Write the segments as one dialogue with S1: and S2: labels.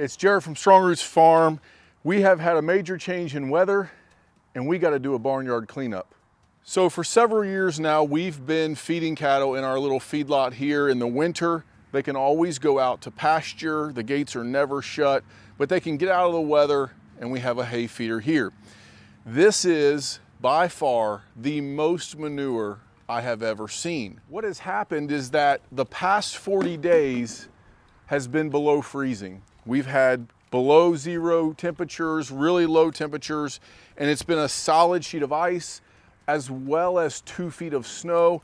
S1: It's Jared from Strongroots Farm. We have had a major change in weather and we got to do a barnyard cleanup. So for several years now, we've been feeding cattle in our little feedlot here. In the winter, they can always go out to pasture. The gates are never shut, but they can get out of the weather, and we have a hay feeder here. This is by far the most manure I have ever seen. What has happened is that the past 40 days has been below freezing. We've had below zero temperatures, really low temperatures, and it's been a solid sheet of ice as well as 2 feet of snow.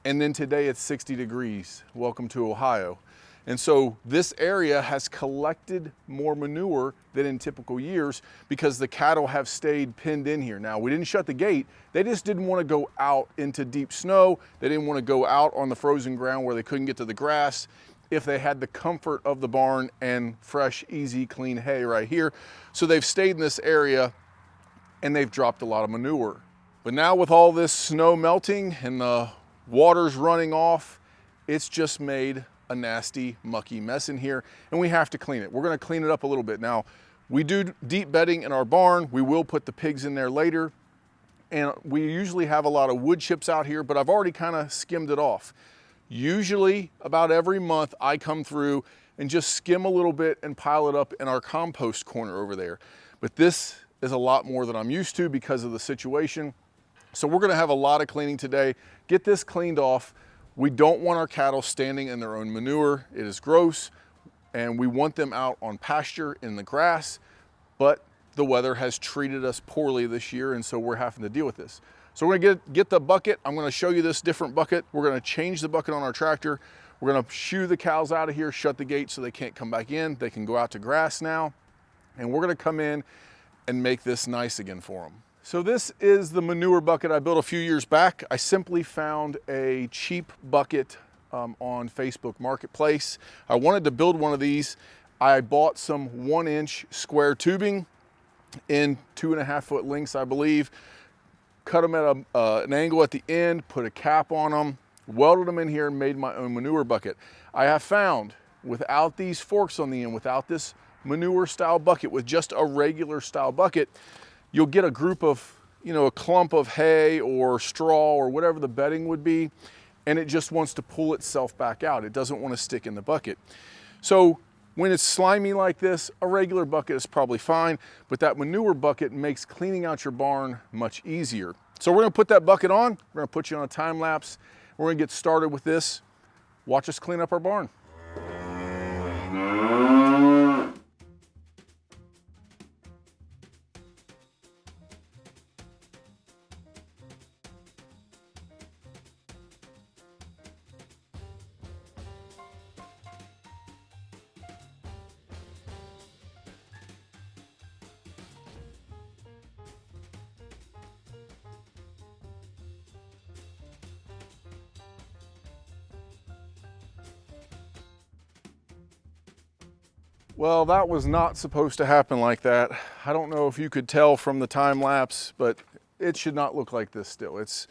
S1: And then today it's 60 degrees. Welcome to Ohio. And so this area has collected more manure than in typical years because the cattle have stayed pinned in here. Now, we didn't shut the gate. They just didn't want to go out into deep snow. They didn't want to go out on the frozen ground where they couldn't get to the grass if they had the comfort of the barn and fresh, easy, clean hay right here. So they've stayed in this area and they've dropped a lot of manure. But now with all this snow melting and the water's running off, it's just made a nasty, mucky mess in here, and we have to clean it. We're gonna clean it up a little bit. Now, we do deep bedding in our barn. We will put the pigs in there later, and we usually have a lot of wood chips out here, but I've already kind of skimmed it off. Usually, about every month, I come through and just skim a little bit and pile it up in our compost corner over there. But this is a lot more than I'm used to because of the situation. So we're gonna have a lot of cleaning today. Get this cleaned off. We don't want our cattle standing in their own manure. It is gross, and we want them out on pasture in the grass, but the weather has treated us poorly this year, and so we're having to deal with this. So we're gonna get the bucket. I'm gonna show you this different bucket. We're gonna change the bucket on our tractor. We're gonna shoo the cows out of here, shut the gate so they can't come back in. They can go out to grass now. And we're gonna come in and make this nice again for them. So this is the manure bucket I built a few years back. I simply found a cheap bucket on Facebook Marketplace. I wanted to build one of these. I bought some 1-inch square tubing in 2.5 foot lengths, I believe. Cut them at an angle at the end, put a cap on them, welded them in here, and made my own manure bucket. I have found without these forks on the end, without this manure style bucket, with just a regular style bucket, you'll get a group of, a clump of hay or straw or whatever the bedding would be, and it just wants to pull itself back out. It doesn't want to stick in the bucket. So when it's slimy like this, a regular bucket is probably fine, but that manure bucket makes cleaning out your barn much easier. So we're gonna put that bucket on, we're gonna put you on a time lapse, we're gonna get started with this. Watch us clean up our barn. Well, that was not supposed to happen like that. I don't know if you could tell from the time lapse, but it should not look like this still. It's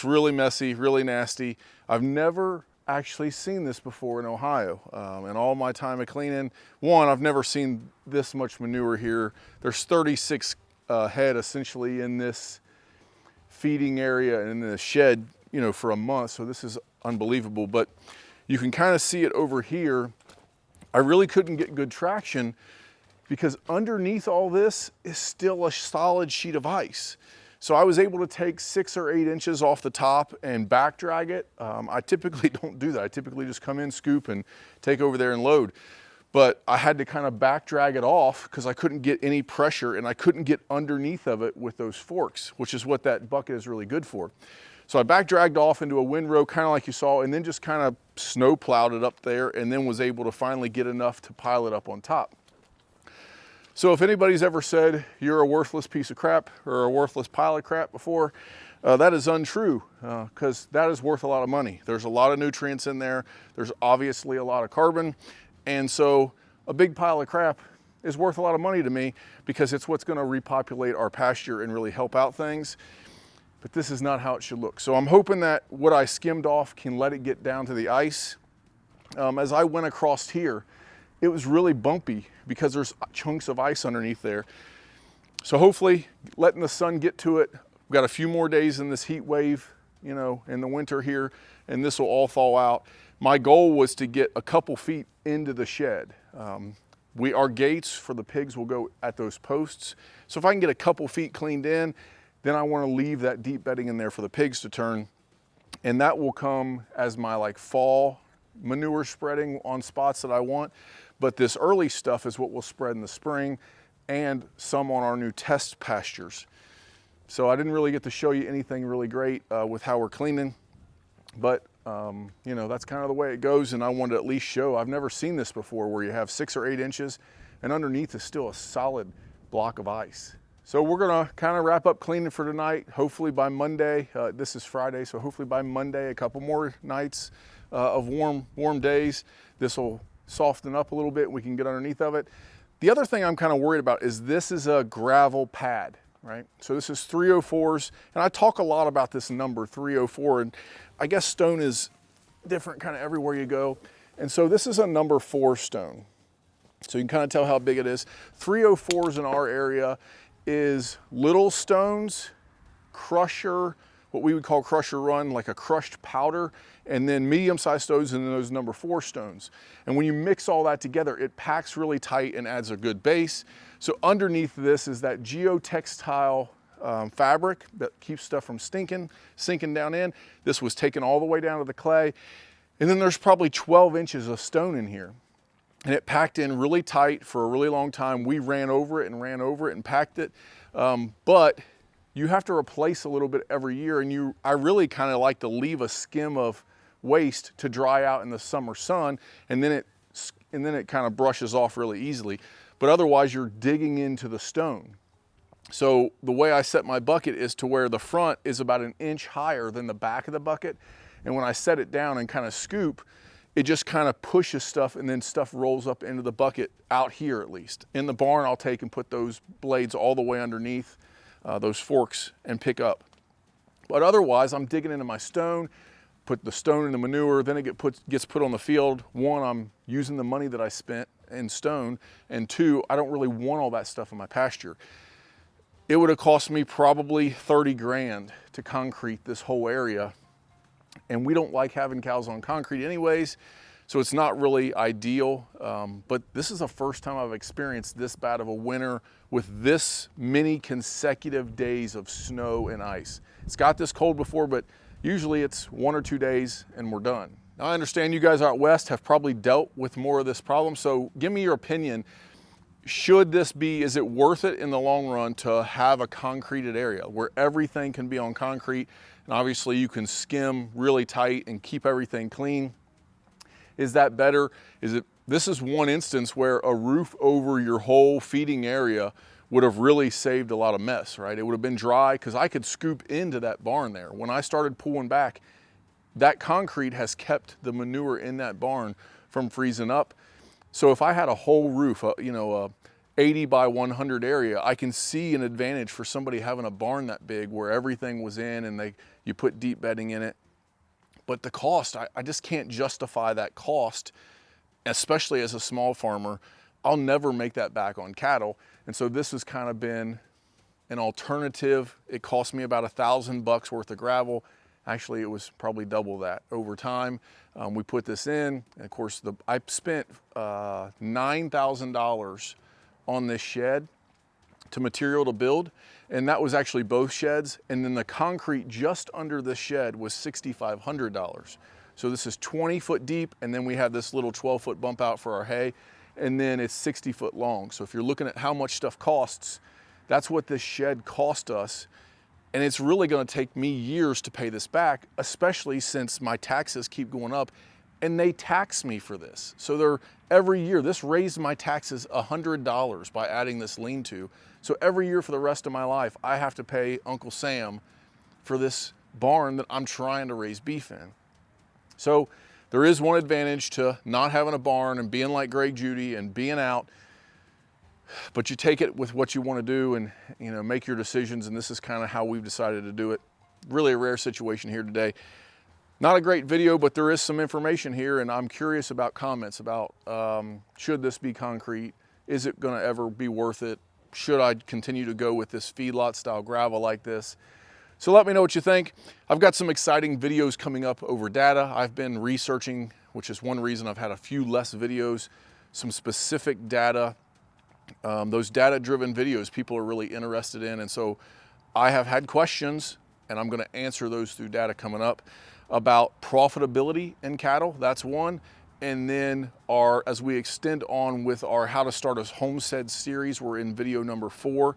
S1: really messy, really nasty. I've never actually seen this before in Ohio. In all my time of cleaning, I've never seen this much manure here. There's 36 head essentially in this feeding area and in the shed, for a month. So this is unbelievable, but you can kind of see it over here. I really couldn't get good traction because underneath all this is still a solid sheet of ice. So I was able to take 6 or 8 inches off the top and back drag it. I typically don't do that. I typically just come in, scoop, and take over there and load. But I had to kind of back drag it off because I couldn't get any pressure and I couldn't get underneath of it with those forks, which is what that bucket is really good for. So I back dragged off into a windrow, kind of like you saw, and then just kind of snow plowed it up there and then was able to finally get enough to pile it up on top. So if anybody's ever said you're a worthless piece of crap or a worthless pile of crap before, that is untrue because that is worth a lot of money. There's a lot of nutrients in there. There's obviously a lot of carbon. And so a big pile of crap is worth a lot of money to me because it's what's going to repopulate our pasture and really help out things. But this is not how it should look. So I'm hoping that what I skimmed off can let it get down to the ice. As I went across here, it was really bumpy because there's chunks of ice underneath there. So hopefully letting the sun get to it. We've got a few more days in this heat wave, you know, in the winter here, and this will all thaw out. My goal was to get a couple feet into the shed. Our gates for the pigs will go at those posts. So if I can get a couple feet cleaned in, then I want to leave that deep bedding in there for the pigs to turn. And that will come as my like fall manure spreading on spots that I want. But this early stuff is what we'll spread in the spring and some on our new test pastures. So I didn't really get to show you anything really great with how we're cleaning, but you know, that's kind of the way it goes. And I wanted to at least show, I've never seen this before where you have 6 or 8 inches and underneath is still a solid block of ice. So we're gonna kind of wrap up cleaning for tonight. Hopefully by Monday, this is Friday, so hopefully by Monday, a couple more nights of warm days, this will soften up a little bit and we can get underneath of it. The other thing I'm kind of worried about is this is a gravel pad, right? So this is 304s, and I talk a lot about this number 304, and I guess stone is different kind of everywhere you go. And so this is a number 4 stone. So you can kind of tell how big it is. 304s in our area is little stones, crusher, what we would call crusher run, like a crushed powder, and then medium-sized stones and then those number 4 stones. And when you mix all that together, it packs really tight and adds a good base. So underneath this is that geotextile fabric that keeps stuff from sinking down in. This was taken all the way down to the clay. And then there's probably 12 inches of stone in here. And it packed in really tight for a really long time. We ran over it and packed it. But you have to replace a little bit every year, and I really kind of like to leave a skim of waste to dry out in the summer sun, and then it kind of brushes off really easily. But otherwise you're digging into the stone. So the way I set my bucket is to where the front is about 1 inch higher than the back of the bucket, and when I set it down and kind of scoop, it just kind of pushes stuff, and then stuff rolls up into the bucket out here at least. In the barn, I'll take and put those blades all the way underneath those forks and pick up. But otherwise, I'm digging into my stone, put the stone in the manure, then it gets put on the field. 1, I'm using the money that I spent in stone, and 2, I don't really want all that stuff in my pasture. It would have cost me probably 30 grand to concrete this whole area, and we don't like having cows on concrete anyways, so it's not really ideal. But this is the first time I've experienced this bad of a winter with this many consecutive days of snow and ice. It's got this cold before, but usually it's 1 or 2 days and we're done. Now I understand you guys out west have probably dealt with more of this problem, so give me your opinion. Is it worth it in the long run to have a concreted area where everything can be on concrete, and obviously you can skim really tight and keep everything clean? Is that better? This is one instance where a roof over your whole feeding area would have really saved a lot of mess, right? It would have been dry because I could scoop into that barn there. When I started pulling back, that concrete has kept the manure in that barn from freezing up. So if I had a whole roof, a 80 by 100 area, I can see an advantage for somebody having a barn that big where everything was in and you put deep bedding in it. But the cost, I just can't justify that cost, especially as a small farmer. I'll never make that back on cattle. And so this has kind of been an alternative. It cost me about $1,000 worth of gravel. Actually, it was probably double that over time. We put this in, and of course, I spent $9,000 on this shed to material to build, and that was actually both sheds. And then the concrete just under the shed was $6,500. So this is 20 foot deep, and then we have this little 12-foot bump out for our hay, and then it's 60 foot long. So if you're looking at how much stuff costs, that's what this shed cost us. And it's really gonna take me years to pay this back, especially since my taxes keep going up, and they tax me for this. So every year, this raised my taxes $100 by adding this lean-to. So every year for the rest of my life, I have to pay Uncle Sam for this barn that I'm trying to raise beef in. So there is one advantage to not having a barn and being like Greg Judy and being out, but you take it with what you want to do and make your decisions, and this is kind of how we've decided to do it. Really a rare situation here today. Not a great video, but there is some information here, and I'm curious about comments about should this be concrete? Is it gonna ever be worth it? Should I continue to go with this feedlot style gravel like this? So let me know what you think. I've got some exciting videos coming up over data. I've been researching, which is one reason I've had a few less videos, some specific data. Those data-driven videos people are really interested in, and so I have had questions, and I'm gonna answer those through data coming up about profitability in cattle. That's one. And then as we extend on with our How to Start a Homestead series, we're in video number 4.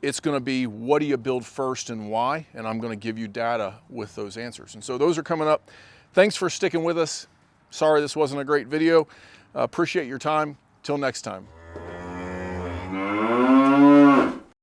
S1: It's gonna be what do you build first and why? And I'm gonna give you data with those answers. And so those are coming up. Thanks for sticking with us. Sorry this wasn't a great video. Appreciate your time. Till next time.